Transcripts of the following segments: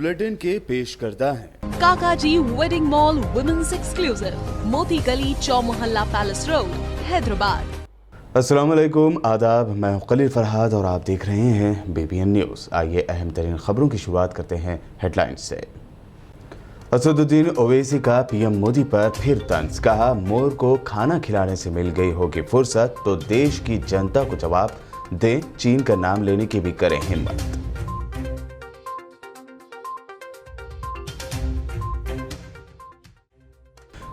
Bulletin के पेश करता है काकाजी वेडिंग मॉल वुमेन्स एक्सक्लूसिव, मोती गली, चौमोहल्ला पैलेस रोड, हैदराबाद। अस्सलाम वालेकुम, आदाब। मैं हूं खलील फरहाद और आप देख रहे हैं BBN न्यूज़। आइए अहम तरीन खबरों की शुरुआत करते हैं हेडलाइंस से। असदुद्दीन ओवैसी का PM मोदी पर फिर तंज। कहा, मोर को खाना खिलाने से मिल गई होगी फुर्सत तो देश की जनता को जवाब दें, चीन का नाम लेने की भी करें हिम्मत।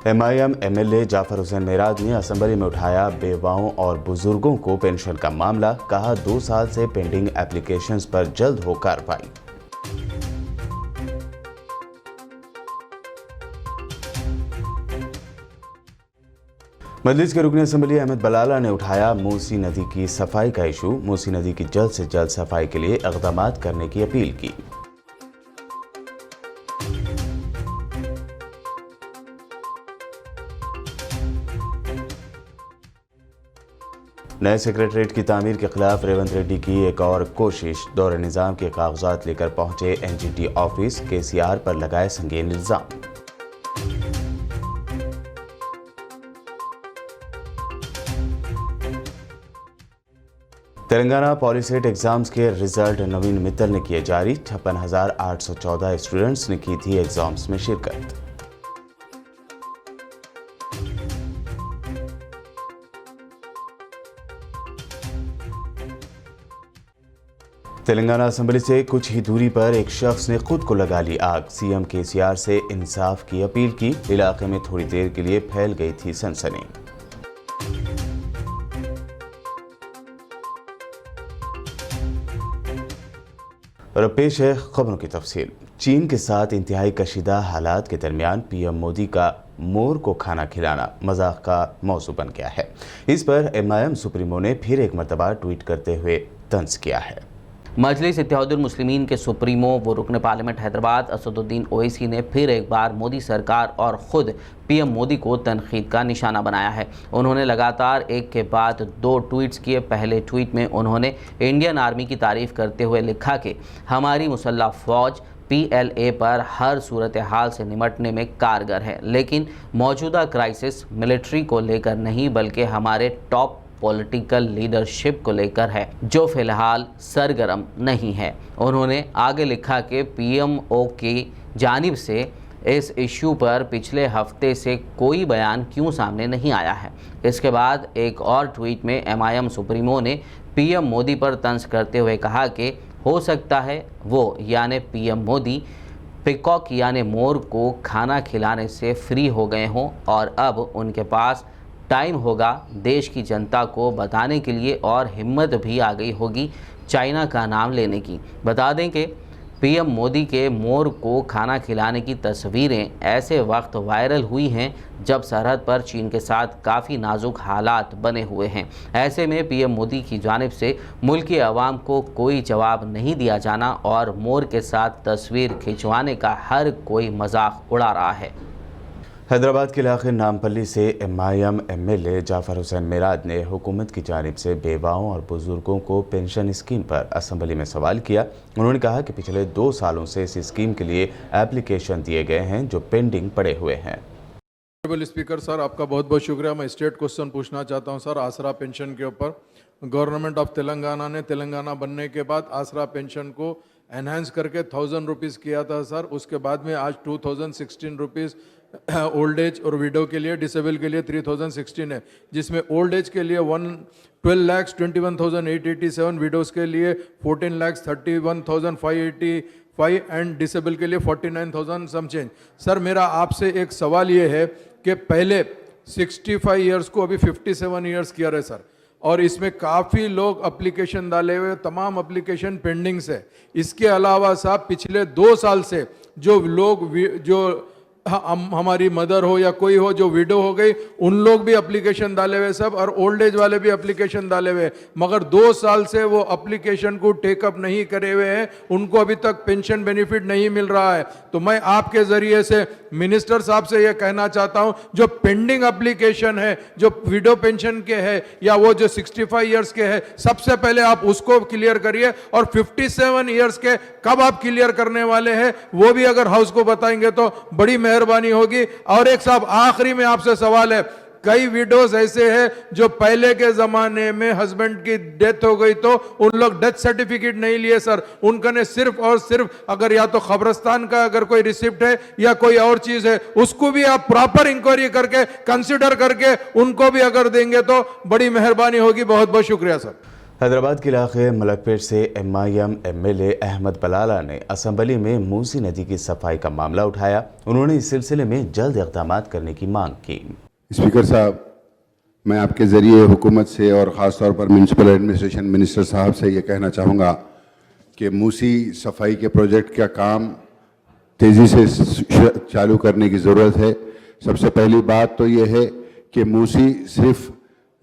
MIM MLA जाफर हुसैन मेराज ने असेंबली में उठाया बेवाओं और बुजुर्गों को पेंशन का मामला। कहा, 2 साल से पेंडिंग एप्लीकेशंस पर जल्द हो कार्रवाई। मजलिस के रुकन असेंबली अहमद बलाला ने उठाया मूसी नदी की सफाई का इशू। मूसी नदी की जल्द से जल्द सफाई के लिए इक़दाम करने की अपील की। नए सेक्रेटरीट की तामीर के खिलाफ रेवंत रेड्डी की एक और कोशिश। दौरे निज़ाम के कागजात लेकर पहुंचे NGT ऑफिस। KCR पर लगाए संगीन इल्जाम। तेलंगाना पॉलीसेट एग्जाम्स के रिजल्ट नवीन मित्तल ने किए जारी। 56,814 स्टूडेंट्स ने की थी एग्जाम्स में शिरकत। तेलंगाना असेंबली से कुछ ही दूरी पर एक शख्स ने खुद को लगा ली आग। CM KCR से इंसाफ की अपील की। इलाके में थोड़ी देर के लिए फैल गई थी सनसनी। और पेश है खबरों की तफसील। चीन के साथ इंतहाई कशीदा हालात के दरमियान PM मोदी का मोर को खाना खिलाना मजाक का मौजू बन गया है। इस पर MIM सुप्रीमो ने फिर एक मरतबा ट्वीट करते हुए तंज किया है। मजलिस इत्तेहादुल मुस्लिमीन के सुप्रीमो व रुकन पार्लियामेंट हैदराबाद असदुद्दीन ओवैसी ने फिर एक बार मोदी सरकार और ख़ुद PM मोदी को तनकीद का निशाना बनाया है। उन्होंने लगातार एक के बाद 2 ट्वीट्स किए। पहले ट्वीट में उन्होंने इंडियन आर्मी की तारीफ़ करते हुए लिखा कि हमारी मुसल्लह फ़ौज PLA पर हर सूरत हाल से निमटने में कारगर है, लेकिन मौजूदा क्राइसिस मिलिट्री को लेकर नहीं बल्कि हमारे टॉप पॉलिटिकल लीडरशिप को लेकर है, जो फिलहाल सरगर्म नहीं है। उन्होंने आगे लिखा कि PMO की जानिब से इस इशू पर पिछले हफ्ते से कोई बयान क्यों सामने नहीं आया है। इसके बाद एक और ट्वीट में MIM सुप्रीमो ने PM मोदी पर तंज करते हुए कहा कि हो सकता है वो यानी PM मोदी पिकॉक यानी मोर को खाना खिलाने से फ्री हो गए हों और अब उनके पास टाइम होगा देश की जनता को बताने के लिए और हिम्मत भी आ गई होगी चाइना का नाम लेने की। बता दें कि PM मोदी के मोर को खाना खिलाने की तस्वीरें ऐसे वक्त वायरल हुई हैं जब सरहद पर चीन के साथ काफ़ी नाजुक हालात बने हुए हैं। ऐसे में PM मोदी की जानिब से मुल्क की आवाम को कोई जवाब नहीं दिया जाना और मोर के साथ तस्वीर खिंचवाने का हर कोई मजाक उड़ा रहा है। हैदराबाद के इलाके नामपल्ली से MIM MLA जाफर हुसैन मेराज ने हुकूमत की जानिब से बेवाओं और बुजुर्गों को पेंशन स्कीम पर असेंबली में सवाल किया। उन्होंने कहा कि पिछले 2 सालों से इस स्कीम के लिए एप्लीकेशन दिए गए हैं जो पेंडिंग पड़े हुए हैं। स्पीकर सर, आपका बहुत बहुत शुक्रिया। मैं स्टेट क्वेश्चन पूछना चाहता हूं सर, आसरा पेंशन के ऊपर। गवर्नमेंट ऑफ तेलंगाना ने तेलंगाना बनने के बाद आसरा पेंशन को एनहांस करके 1000 रुपीज़ किया था सर। उसके बाद में आज 2016 रुपीज़ ओल्ड एज और विडो के लिए, डिसेबल के लिए 3016 है, जिसमें ओल्ड एज के लिए 12,21,887, विडोज़ के लिए 14,31,585 एंड डिसेबल के लिए 49,000 सम चेंज। सर, मेरा आपसे एक सवाल ये है कि पहले 65 ईयर्स को अभी 57 ईयर्स किया रहे सर, और इसमें काफ़ी लोग एप्लीकेशन डाले हुए, तमाम एप्लीकेशन पेंडिंग्स है। इसके अलावा साहब पिछले 2 साल से जो लोग जो हमारी मदर हो या कोई हो जो विडो हो गई, उन लोग भी एप्लीकेशन डाले हुए सब, और ओल्ड एज वाले भी एप्लीकेशन डाले हुए, मगर 2 साल से वो एप्लीकेशन को टेकअप नहीं करे हुए हैं, उनको अभी तक पेंशन बेनिफिट नहीं मिल रहा है। तो मैं आपके जरिए से मिनिस्टर साहब से ये कहना चाहता हूं, जो पेंडिंग एप्लीकेशन है, जो विडो पेंशन के है या वो जो 65 ईयर्स के है, सबसे पहले आप उसको क्लियर करिए, और 57 ईयर्स के कब आप क्लियर करने वाले हैं वो भी अगर हाउस को बताएंगे तो बड़ी मेहरबानी होगी। और एक साहब आखिरी में आपसे सवाल है, कई विडोज ऐसे हैं जो पहले के जमाने में हस्बैंड की डेथ हो गई तो उन लोग डेथ सर्टिफिकेट नहीं लिए सर, उनका ने सिर्फ और सिर्फ अगर या तो खबरस्तान का अगर कोई रिसिप्ट है या कोई और चीज है, उसको भी आप प्रॉपर इंक्वायरी करके कंसिडर करके उनको भी अगर देंगे तो बड़ी मेहरबानी होगी। बहुत बहुत शुक्रिया सर। हैदराबाद के इलाके मलकपेट से MIM MLA अहमद बलाला ने असम्बली में मूसी नदी की सफाई का मामला उठाया। उन्होंने इस सिलसिले में जल्द इक़दाम करने की मांग की। स्पीकर साहब, मैं आपके ज़रिए हुकूमत से और ख़ास तौर पर म्यूनसिपल एडमिनिस्ट्रेशन मिनिस्टर साहब से ये कहना चाहूँगा कि मूसी सफाई के प्रोजेक्ट का काम तेज़ी से चालू करने की ज़रूरत है। सबसे पहली बात तो ये है कि मूसी सिर्फ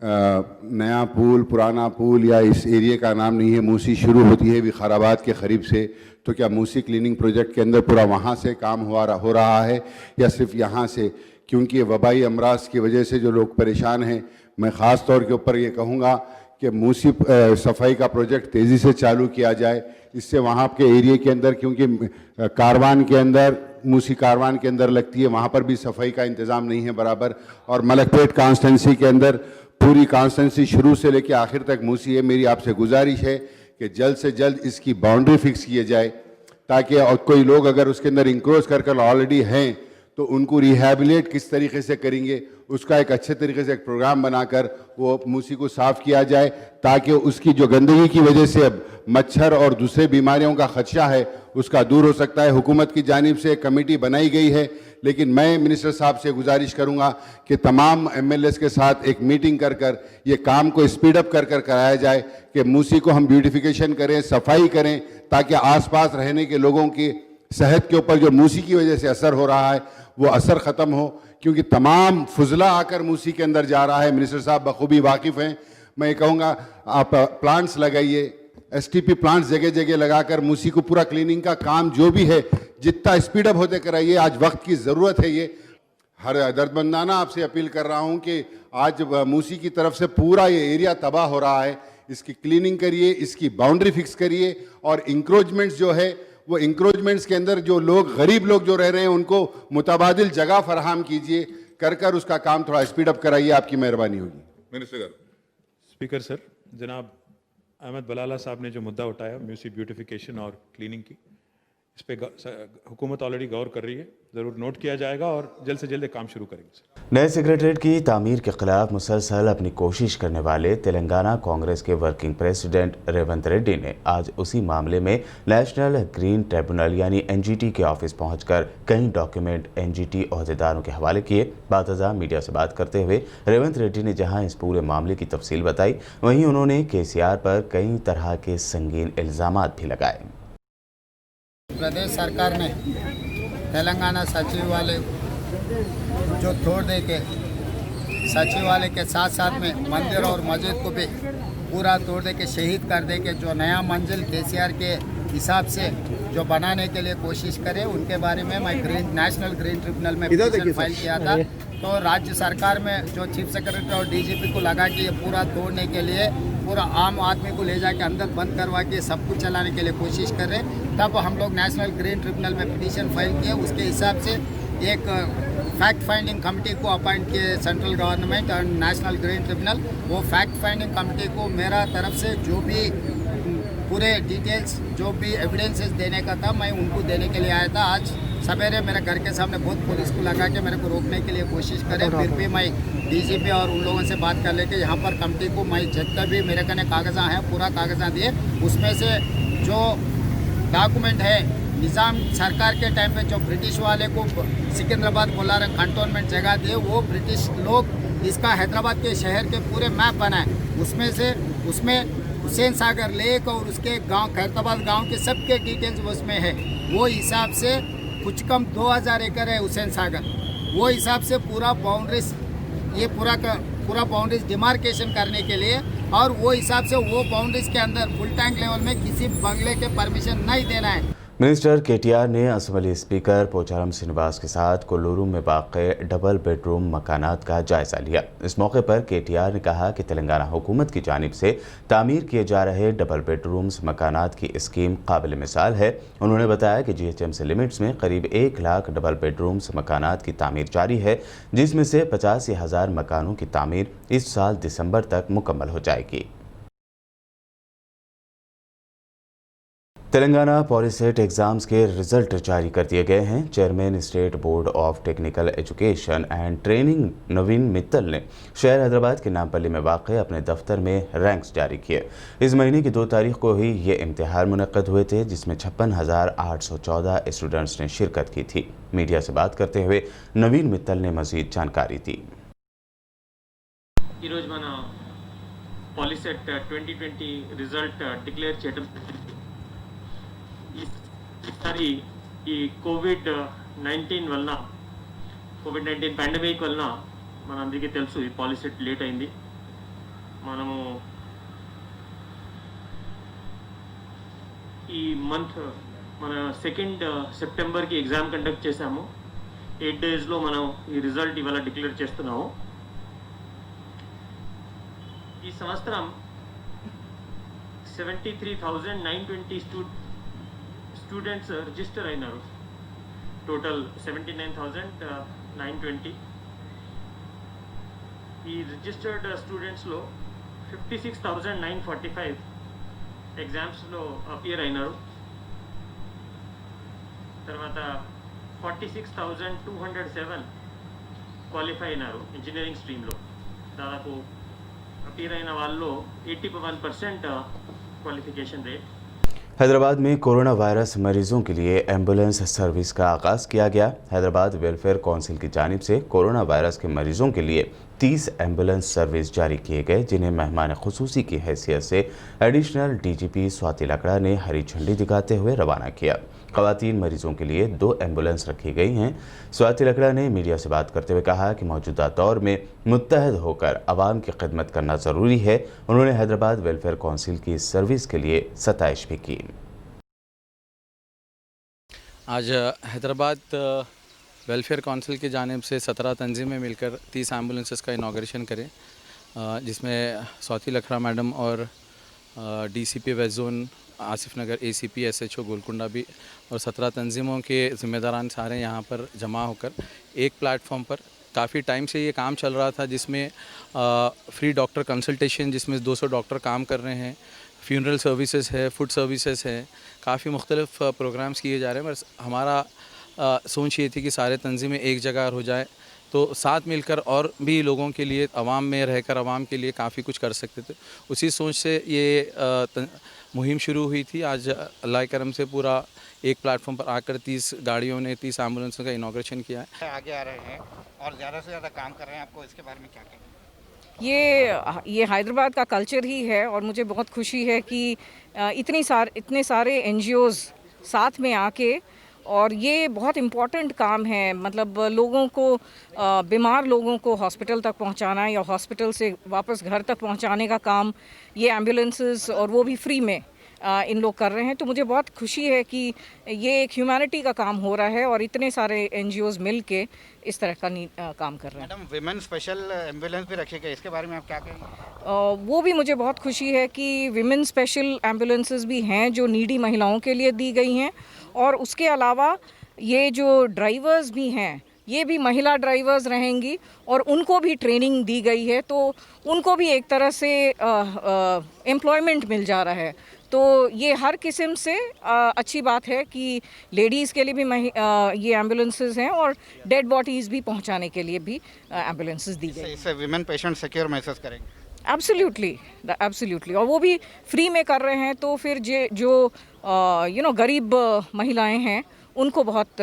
नया पुल, पुराना पुल या इस एरिया का नाम नहीं है। मूसी शुरू होती है विखाराबाद के करीब से, तो क्या मूसी क्लीनिंग प्रोजेक्ट के अंदर पूरा वहाँ से काम हो रहा है या सिर्फ यहाँ से? क्योंकि वबाई अमराज की वजह से जो लोग परेशान हैं, मैं ख़ास तौर के ऊपर ये कहूँगा कि मूसी सफाई का प्रोजेक्ट तेज़ी से चालू किया जाए। इससे वहाँ के एरिया के अंदर, क्योंकि कारवान के अंदर, मूसी कारवान के अंदर लगती है, वहाँ पर भी सफाई का इंतज़ाम नहीं है बराबर। और मलकपेट कॉन्स्टिट्यूंसी के अंदर पूरी कॉन्स्टिट्यूंसी शुरू से लेकर आखिर तक मूसी है। मेरी आपसे गुजारिश है कि जल्द से जल्द इसकी बाउंड्री फिक्स किए जाए, ताकि और कोई लोग अगर उसके अंदर इंक्रोच कर ऑलरेडी हैं तो उनको रिहैबिलिटेट किस तरीके से करेंगे, उसका एक अच्छे तरीके से एक प्रोग्राम बनाकर वो मूसी को साफ़ किया जाए, ताकि उसकी जो गंदगी की वजह से अब मच्छर और दूसरे बीमारियों का खदशा है उसका दूर हो सकता है। हुकूमत की जानिब से एक कमेटी बनाई गई है, लेकिन मैं मिनिस्टर साहब से गुजारिश करूंगा कि तमाम MLAs के साथ एक मीटिंग कर ये काम को स्पीड अप कर कराया जाए कि मूसी को हम ब्यूटिफिकेशन करें, सफाई करें, ताकि आसपास रहने के लोगों की सेहत के ऊपर जो मूसी की वजह से असर हो रहा है वो असर ख़त्म हो। क्योंकि तमाम फुजला आकर मूसी के अंदर जा रहा है। मिनिस्टर साहब बखूबी वाकिफ़ हैं। मैं ये कहूँगा आप प्लांट्स लगाइए, STP प्लांट्स जगह जगह लगाकर मूसी को पूरा क्लीनिंग का काम जो भी है जितना स्पीड अप होते कराइए। आज वक्त की ज़रूरत है। ये हर दर्दमंदाना आपसे अपील कर रहा हूँ कि आज मूसी की तरफ से पूरा ये एरिया तबाह हो रहा है, इसकी क्लीनिंग करिए, इसकी बाउंड्री फिक्स करिए, और इंक्रोचमेंट्स जो है वो इंक्रोचमेंट्स के अंदर जो लोग, गरीब लोग जो रह रहे हैं, उनको मुतबादिल जगह फराहम कीजिए, कर उसका काम थोड़ा स्पीड अप कराइए। आपकी मेहरबानी होगी। मिनिस्टर स्पीकर सर, जनाब अहमद बलाला साहब ने जो मुद्दा उठाया म्यूसी ब्यूटिफिकेशन और क्लीनिंग की, इस पे हुकूमत ऑलरेडी गौर कर रही है, ज़रूर नोट किया जाएगा और जल्द से जल्द काम शुरू करेंगे सर। नए सेक्रेटरीट की तामीर के खिलाफ मुसलसल अपनी कोशिश करने वाले तेलंगाना कांग्रेस के वर्किंग प्रेसिडेंट रेवंत रेड्डी ने आज उसी मामले में नेशनल ग्रीन ट्रिब्यूनल यानी NGT के ऑफिस पहुंचकर कई डॉक्यूमेंट NGT ओहदेदारों के हवाले किए। बातज़ा मीडिया से बात करते हुए रेवंत रेड्डी ने जहां इस पूरे मामले की तफसील बताई, वहीं उन्होंने KCR पर कई तरह के संगीन इल्ज़ामात भी लगाए। प्रदेश सरकार ने तेलंगाना सचिवालय जो तोड़ दे के सचिवालय के साथ साथ में मंदिर और मस्जिद को भी पूरा तोड़ दे के शहीद कर दे के जो नया मंजिल KCR के हिसाब से जो बनाने के लिए कोशिश करे, उनके बारे में मैं नेशनल ग्रीन ट्रिब्यूनल में पिटीशन फाइल किया था। तो राज्य सरकार में जो चीफ सेक्रेटरी और DGP को लगा कि ये पूरा तोड़ने के लिए पूरा आम आदमी को ले जाके अंदर बंद करवा के सब कुछ चलाने के लिए कोशिश कर रहे, तब हम लोग नेशनल ग्रीन ट्रिब्यूनल में पिटीशन फाइल किए। उसके हिसाब से एक फैक्ट फाइंडिंग कमेटी को अपॉइंट किए सेंट्रल गवर्नमेंट और नेशनल ग्रीन ट्रिब्यूनल। वो फैक्ट फाइंडिंग कमेटी को मेरा तरफ से जो भी पूरे डिटेल्स, जो भी एविडेंसेस देने का था, मैं उनको देने के लिए आया था। आज सवेरे मेरे घर के सामने बहुत पुलिस को लगा के मेरे को रोकने के लिए कोशिश करे, फिर भी मैं DGP और उन लोगों से बात कर लेके यहाँ पर कमेटी को मैं जितना भी मेरे कने कागज़ा हैं पूरा कागज़ा दिए। उसमें से जो डॉक्यूमेंट है निज़ाम सरकार के टाइम पे जो ब्रिटिश वाले को सिकंदराबाद कोलारम कंटोनमेंट जगह दिए, वो ब्रिटिश लोग इसका हैदराबाद के शहर के पूरे मैप बनाए। उसमें हुसैन सागर लेक और उसके गांव खैरताबाद गांव के सबके डिटेल्स उसमें है। वो हिसाब से कुछ कम 2000 एकड़ है हुसैन सागर। वो हिसाब से पूरा बाउंड्रीज ये पूरा बाउंड्रीज डिमार्केशन करने के लिए, और वो हिसाब से वो बाउंड्रीज के अंदर फुल टैंक लेवल में किसी बंगले के परमिशन नहीं देना है। मिनिस्टर केटीआर ने असम्बली स्पीकर पोचारम श्रीनिवास के साथ कोल्लूरू में वाक़े डबल बेडरूम मकानात का जायजा लिया। इस मौके पर केटीआर ने कहा कि तेलंगाना हुकूमत की जानिब से तामीर किए जा रहे डबल बेडरूम्स मकानात की स्कीम काबिल मिसाल है। उन्होंने बताया कि जीएचएमसी लिमिट्स में करीब 1 लाख डबल बेडरूम्स मकानात की तामीर जारी है, जिसमें से 85,000 मकानों की तामीर इस साल दिसंबर तक मुकम्मल हो जाएगी। तेलंगाना पॉलीसेट एग्ज़ाम्स के रिजल्ट जारी कर दिए गए हैं। Chairman state board of technical education and training Naveen Mittal ने शहर हैदराबाद के नामपल्ली में वाक़ अपने दफ्तर में रैंक्स जारी किए। इस महीने की 2 तारीख को ही ये इम्तिहान मुनक़्क़द हुए थे, जिसमें 56,814 स्टूडेंट्स ने शिरकत की थी। मीडिया से बात करते हुए नवीन मित्तल ने मज़ीद जानकारी दी। पॉलीसेट 2020 रिजल्ट डिक्लेयर చేయడం ఈసారి ఈ కోవిడ్-19 పాండమిక్ వలన మనందరికీ తెలుసు ఈ పాలిసెట్ లేట్ అయింది. మనము ఈ మంత్ మన 2 సెప్టెంబర్కి ఎగ్జామ్ కండక్ట్ చేశాము. 8 డేస్లో మనం ఈ రిజల్ట్ ఇవాళ డిక్లేర్ చేస్తున్నాము. ఈ సంవత్సరం 73,920 స్టూడెంట్స్ రిజిస్టర్ అయినారు. టోటల్ 79,920. ఈ రిజిస్టర్డ్ స్టూడెంట్స్లో 56,945 ఎగ్జామ్స్లో అపియర్ అయినారు. తర్వాత 46,207 క్వాలిఫై అయినారు ఇంజనీరింగ్ స్ట్రీమ్లో. దాదాపు అపియర్ అయిన వాళ్ళలో 81% क्वालिफिकेशन रेट। हैदराबाद में कोरोना वायरस मरीजों के लिए एम्बुलेंस सर्विस का आगाज़ किया गया। हैदराबाद वेलफेयर काउंसिल की जानिब से कोरोना वायरस के मरीजों के लिए 30 एम्बुलेंस सर्विस जारी किए गए, जिन्हें मेहमान खुसूसी की हैसियत से एडिशनल डीजीपी स्वाति लकड़ा ने हरी झंडी दिखाते हुए रवाना किया। ख़वातीन मरीजों के लिए 2 एम्बुलेंस रखी गई हैं। स्वाति लकड़ा ने मीडिया से बात करते हुए कहा कि मौजूदा दौर में मुत्तहद होकर आवाम की खिदमत करना ज़रूरी है। उन्होंने हैदराबाद वेलफेयर काउंसिल की सर्विस के लिए सताइश भी की। आज हैदराबाद वेलफेयर काउंसिल की जानिब से 17 तंजीमें मिलकर 30 एम्बुलेंसेस का इनाग्रेशन करें, जिसमें स्वाति लखड़ा मैडम और डीसीपी वेस्ट जोन आसिफ नगर, एसीपी एसएचओ गोलकुंडा भी और 17 तंजीमों के ज़िम्मेदारान सारे यहाँ पर जमा होकर एक प्लेटफॉर्म पर काफ़ी टाइम से ये काम चल रहा था, जिसमें फ्री डॉक्टर कंसल्टेशन, जिसमें 200 डॉक्टर काम कर रहे हैं, फ्यूनरल सर्विसेज है, फूड सर्विसेज है, काफ़ी मुख्तलिफ प्रोग्राम्स किए जा रहे हैं। बस हमारा सोच ये थी कि सारे तंजीमें एक जगह हो जाए तो साथ मिलकर और भी लोगों के लिए अवाम में रहकर अवाम के लिए काफ़ी कुछ कर सकते थे। उसी सोच से ये मुहिम शुरू हुई थी। आज अल्लाह करम से पूरा एक प्लेटफॉर्म पर आकर 30 गाड़ियों ने 30 एम्बुलेंसों का इनाग्रेशन किया है। आगे आ रहे हैं और ज़्यादा से ज़्यादा काम कर रहे हैं, आपको इसके बारे में क्या कहेंगे? ये हैदराबाद का कल्चर ही है और मुझे बहुत खुशी है कि इतने सारे एनजीओज़ साथ में आके, और ये बहुत इम्पॉर्टेंट काम है। मतलब लोगों को, बीमार लोगों को हॉस्पिटल तक पहुंचाना या हॉस्पिटल से वापस घर तक पहुंचाने का काम ये एम्बुलेंसेस, और वो भी फ्री में इन लोग कर रहे हैं। तो मुझे बहुत खुशी है कि ये एक ह्यूमैनिटी का काम हो रहा है और इतने सारे एनजीओज़ मिल के इस तरह का काम कर रहे हैं। मैडम, विमेन स्पेशल एम्बुलेंस भी रखी गई, इसके बारे में आप क्या कहेंगे? वो भी मुझे बहुत खुशी है कि विमेन स्पेशल एम्बुलेंसेस भी हैं जो नीडी महिलाओं के लिए दी गई हैं, और उसके अलावा ये जो ड्राइवर्स भी हैं ये भी महिला ड्राइवर्स रहेंगी और उनको भी ट्रेनिंग दी गई है, तो उनको भी एक तरह से एम्प्लॉयमेंट मिल जा रहा है। तो ये हर किस्म से अच्छी बात है कि लेडीज़ के लिए भी ये एम्बुलेंसेस हैं और डेड बॉडीज़ भी पहुंचाने के लिए भी एम्बुलेंसेस दी गई। इससे विमेन पेशेंट सिक्योर महसूस करेंगे? एब्सोल्युटली, और वो भी फ्री में कर रहे हैं। तो फिर जो गरीब महिलाएं हैं उनको बहुत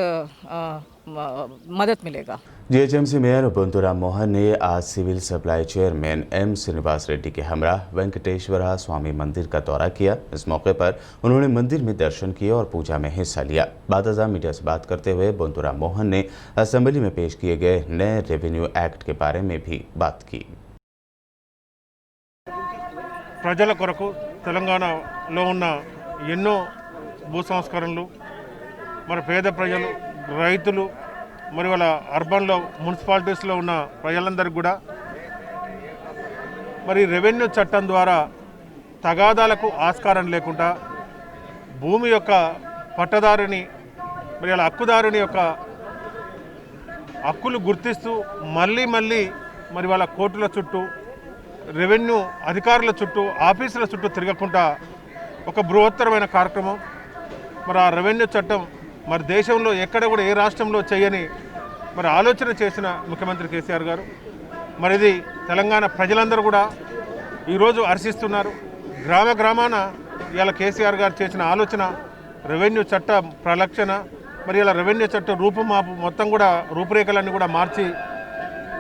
मदद मिलेगा। जीएचएमसी मेयर बंतुराम मोहन ने आज civil supply chairman M Srinivas Reddy के हमरा वेंकटेश्वरा स्वामी मंदिर का दौरा किया। इस मौके पर उन्होंने मंदिर में दर्शन किए और पूजा में हिस्सा लिया। बाद मीडिया से बात करते हुए बंतुराम मोहन ने असेंबली में पेश किए गए नए रेवेन्यू एक्ट के बारे में भी बात की। ప్రజల కొరకు తెలంగాణలో ఉన్న ఎన్నో భూ సంస్కరణలు మరి పేద ప్రజలు రైతులు మరి వాళ్ళ అర్బన్లో మున్సిపాలిటీస్లో ఉన్న ప్రజలందరికీ కూడా మరి రెవెన్యూ చట్టం ద్వారా తగాదాలకు ఆస్కారం లేకుండా భూమి యొక్క పట్టదారుని మరి వాళ్ళ హక్కుదారుని యొక్క హక్కులు గుర్తిస్తూ మళ్ళీ మరి వాళ్ళ కోర్టుల చుట్టూ రెవెన్యూ అధికారుల చుట్టూ ఆఫీసుల చుట్టూ తిరగకుండా ఒక బృహత్తరమైన కార్యక్రమం మరి ఆ రెవెన్యూ చట్టం మరి దేశంలో ఎక్కడ కూడా ఏ రాష్ట్రంలో చేయని మరి ఆలోచన చేసిన ముఖ్యమంత్రి కేసీఆర్ గారు మరి ఇది తెలంగాణ ప్రజలందరూ కూడా ఈరోజు హర్షిస్తున్నారు. గ్రామాన ఇవాళ కేసీఆర్ గారు చేసిన ఆలోచన రెవెన్యూ చట్ట ప్రలక్షణ మరి ఇలా రెవెన్యూ చట్ట రూపుమాపు మొత్తం కూడా రూపురేఖలన్నీ కూడా మార్చి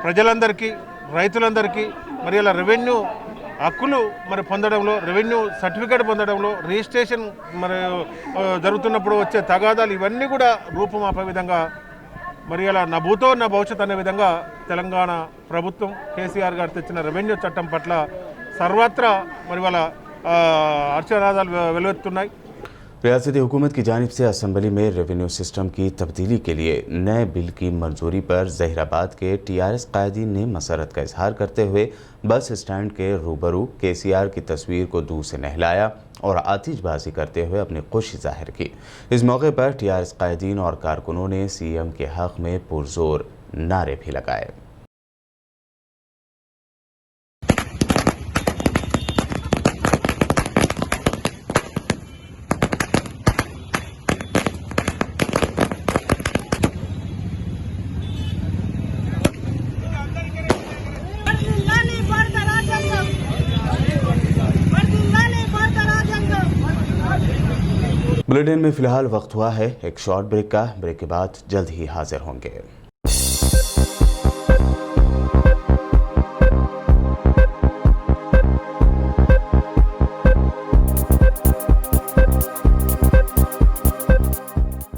ప్రజలందరికీ రైతులందరికీ మరి ఇలా రెవెన్యూ హక్కులు మరి పొందడంలో రెవెన్యూ సర్టిఫికేట్ పొందడంలో రిజిస్ట్రేషన్ మరి జరుగుతున్నప్పుడు వచ్చే తగాదాలు ఇవన్నీ కూడా రూపుమాపే విధంగా మరి ఇలా నా భూతో నా భవిష్యత్ అనే విధంగా తెలంగాణ ప్రభుత్వం కేసీఆర్ గారు తెచ్చిన రెవెన్యూ చట్టం పట్ల సర్వత్రా మరి వాళ్ళ హర్షనాదాలు వెలువెత్తుతున్నాయి. रियासती हुकूमत की जानिब से असेंबली में रेवेन्यू सिस्टम की तब्दीली के लिए नए बिल की मंजूरी पर जहीराबाद के टीआरएस कायदीन ने मसरत का इजहार करते हुए बस स्टैंड के रूबरू केसीआर की तस्वीर को दूर से नहलाया और आतिशबाजी करते हुए अपनी खुशी जाहिर की। इस मौके पर टीआरएस कायदीन और कारकुनों ने सीएम के हक में पुरजोर नारे भी लगाए। बुलेटिन में फिलहाल वक्त हुआ है एक शॉर्ट ब्रेक का। ब्रेक के बाद जल्द ही हाजिर होंगे।